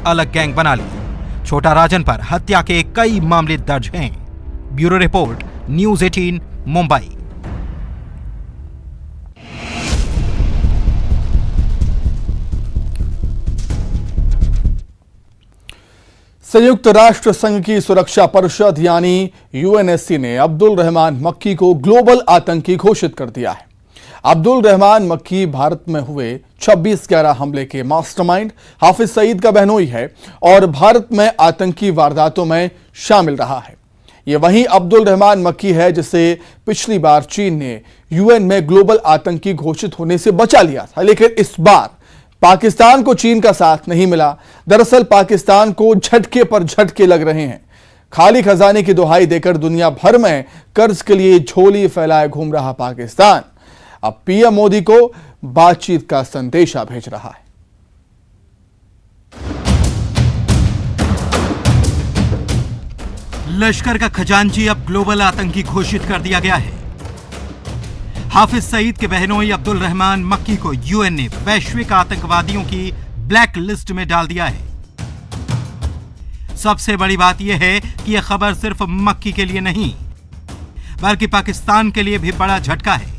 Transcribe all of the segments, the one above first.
अलग गैंग बना ली। छोटा राजन पर हत्या के कई मामले दर्ज हैं। Bureau report, news 18 Mumbai. संयुक्त राष्ट्र संघ की सुरक्षा परिषद यानी यूएनएससी ने अब्दुल रहमान मक्की को ग्लोबल आतंकी घोषित कर दिया है। अब्दुल रहमान मक्की भारत में हुए 26/11 हमले के मास्टरमाइंड हाफिज सईद का बहनोई है और भारत में आतंकी वारदातों में शामिल रहा है। यह वही अब्दुल रहमान मक्की है जिसे पिछली बार चीन ने यूएन में ग्लोबल आतंकी घोषित होने से बचा लिया था, लेकिन इस बार पाकिस्तान को चीन का साथ नहीं मिला। दरअसल पाकिस्तान को झटके पर झटके लग रहे हैं। खाली खजाने की दुहाई देकर दुनिया भर में कर्ज के लिए झोली फैलाए घूम रहा पाकिस्तान अब पीएम मोदी को बातचीत का संदेशा भेज रहा है। लश्कर का खजांची अब ग्लोबल आतंकी घोषित कर दिया गया है। हाफिज सईद के बहनोई अब्दुल रहमान मक्की को यूएन ने वैश्विक आतंकवादियों की ब्लैक लिस्ट में डाल दिया है। सबसे बड़ी बात यह है कि यह खबर सिर्फ मक्की के लिए नहीं बल्कि पाकिस्तान के लिए भी बड़ा झटका है।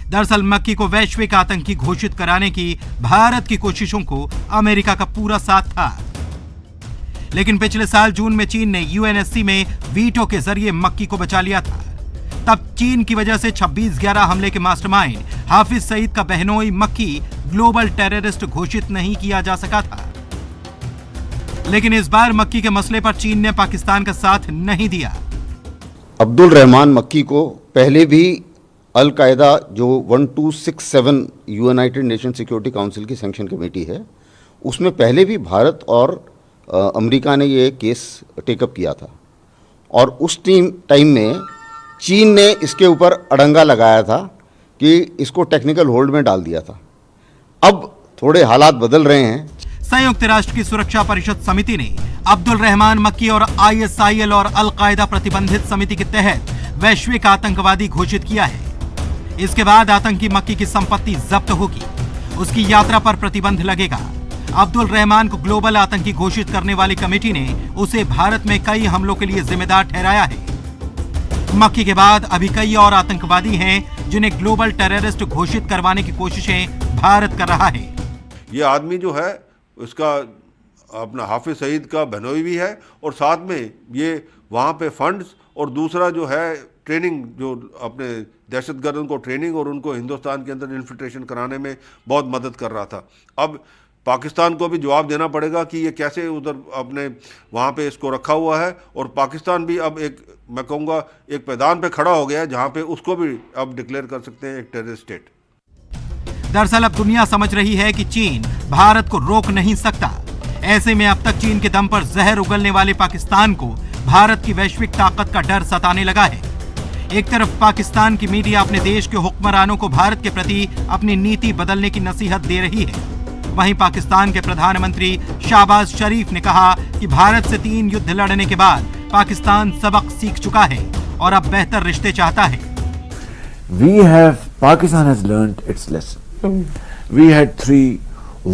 दरअसल मक्की को वैश्विक आतंकी घोषित कराने की भारत की कोशिशों को अमेरिका का पूरा साथ था, लेकिन पिछले साल जून में चीन ने यूएनएससी में वीटो के जरिए मक्की को बचा लिया था। तब चीन की वजह से 26/11 हमले के मास्टरमाइंड हाफिज सईद का बहनोई मक्की ग्लोबल टेररिस्ट घोषित नहीं किया जा सका था। लेकिन इस बार मक्की के मसले पर चीन ने पाकिस्तान का साथ नहीं दिया। अब्दुल रहमान मक्की को पहले भी अल कायदा जो 1267 यूनाइटेड नेशन सिक्योरिटी काउंसिल की सैंक्शन कमेटी है, उसमें पहले भी भारत और अमेरिका ने ये केस टेकअप किया था और उस टाइम में चीन ने इसके ऊपर अड़ंगा लगाया था कि इसको टेक्निकल होल्ड में डाल दिया था। अब थोड़े हालात बदल रहे हैं। संयुक्त राष्ट्र की सुरक्षा परिषद समिति ने अब्दुल रहमान मक्की और आईएसआईएल और अल कायदा प्रतिबंधित समिति के तहत वैश्विक आतंकवादी घोषित किया है। इसके बाद आतंकी मक्की की संपत्ति जब्त होगी, उसकी यात्रा पर प्रतिबंध लगेगा। अब्दुल रहमान को ग्लोबल आतंकी घोषित करने वाली कमेटी ने उसे भारत में कई हमलों के लिए जिम्मेदार ठहराया है। मक्की के बाद अभी कई और आतंकवादी हैं जिन्हें ग्लोबल टेररिस्ट घोषित करवाने की कोशिशें भारत कर रहा है। ये आदमी जो है उसका अपना हाफिज सईद का बहनोई भी है और साथ में ये वहाँ पे फंड्स और दूसरा जो है ट्रेनिंग, जो अपने दहशतगर्दों को ट्रेनिंग और उनको हिंदुस्तान के अंदर इन्फिल्ट्रेशन कराने में बहुत मदद कर रहा था। अब पाकिस्तान को भी जवाब देना पड़ेगा कि ये कैसे उधर अपने वहाँ पे इसको रखा हुआ है और पाकिस्तान भी अब एक, मैं कहूँगा, एक मैदान पे खड़ा हो गया है जहाँ पे उसको भी अब डिक्लेयर कर सकते हैं एक टेररिस्ट स्टेट। दरअसल अब दुनिया समझ रही है कि चीन भारत को रोक नहीं सकता। ऐसे में अब तक चीन के दम पर जहर उगलने वाले पाकिस्तान को भारत की वैश्विक ताकत का डर सताने लगा है। एक तरफ पाकिस्तान की मीडिया अपने देश के हुक्मरानों को भारत के प्रति अपनी नीति बदलने की नसीहत दे रही है, वहीं पाकिस्तान के प्रधानमंत्री शहबाज शरीफ ने कहा कि भारत से 3 युद्ध लड़ने के बाद पाकिस्तान सबक सीख चुका है और अब बेहतर रिश्ते चाहता है। Pakistan has learned its lesson. We had 3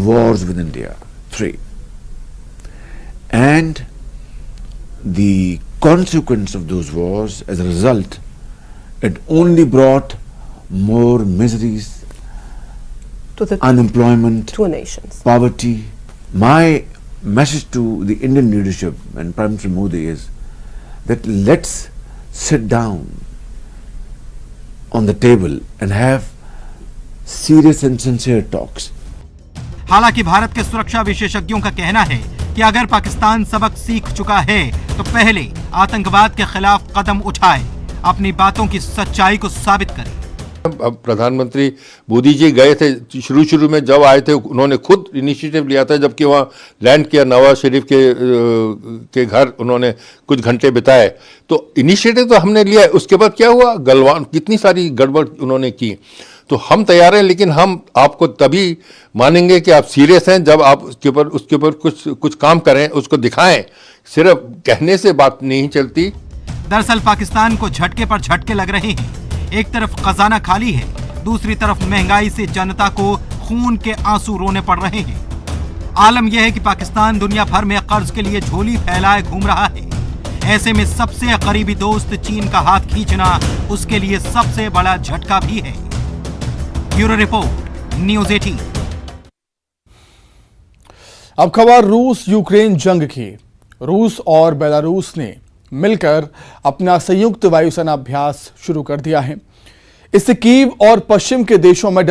wars with India, 3. And the consequence of those wars, as a result, it only brought more miseries, unemployment, to nations, poverty. My message to the Indian leadership and Prime Minister Modi is that let's sit down on the table and have serious and sincere talks. हालांकि भारत के सुरक्षा विशेषज्ञों का कहना है कि अगर पाकिस्तान सबक सीख चुका है तो पहले आतंकवाद के खिलाफ कदम उठाए, अपनी बातों की सच्चाई को साबित करे। अब प्रधानमंत्री मोदी जी गए थे, शुरू में जब आए थे उन्होंने खुद इनिशिएटिव लिया था, जबकि वहाँ लैंड किया, नवाज शरीफ के घर उन्होंने कुछ घंटे बिताए, तो इनिशिएटिव तो हमने लिया है। उसके बाद क्या हुआ, गलवान कितनी सारी गड़बड़ उन्होंने की। तो हम तैयार हैं, लेकिन हम आपको तभी मानेंगे कि आप सीरियस हैं जब आप उसके ऊपर कुछ काम करें, उसको दिखाएं। सिर्फ कहने से बात नहीं चलती। दरअसल पाकिस्तान को झटके पर झटके लग रहे हैं। एक तरफ खजाना खाली है, दूसरी तरफ महंगाई से जनता को खून के आंसू रोने पड़ रहे हैं। आलम यह है कि पाकिस्तान दुनिया भर में कर्ज के लिए झोली फैलाए घूम रहा है। ऐसे में सबसे करीबी दोस्त चीन का हाथ खींचना उसके लिए सबसे बड़ा झटका भी है। Bureau report, news 18। अब खबर रूस यूक्रेन जंग की। रूस और बेलारूस ने मिलकर अपना संयुक्त वायुसेना अभ्यास शुरू कर दिया है। इससे कीव और पश्चिम के देशों में डर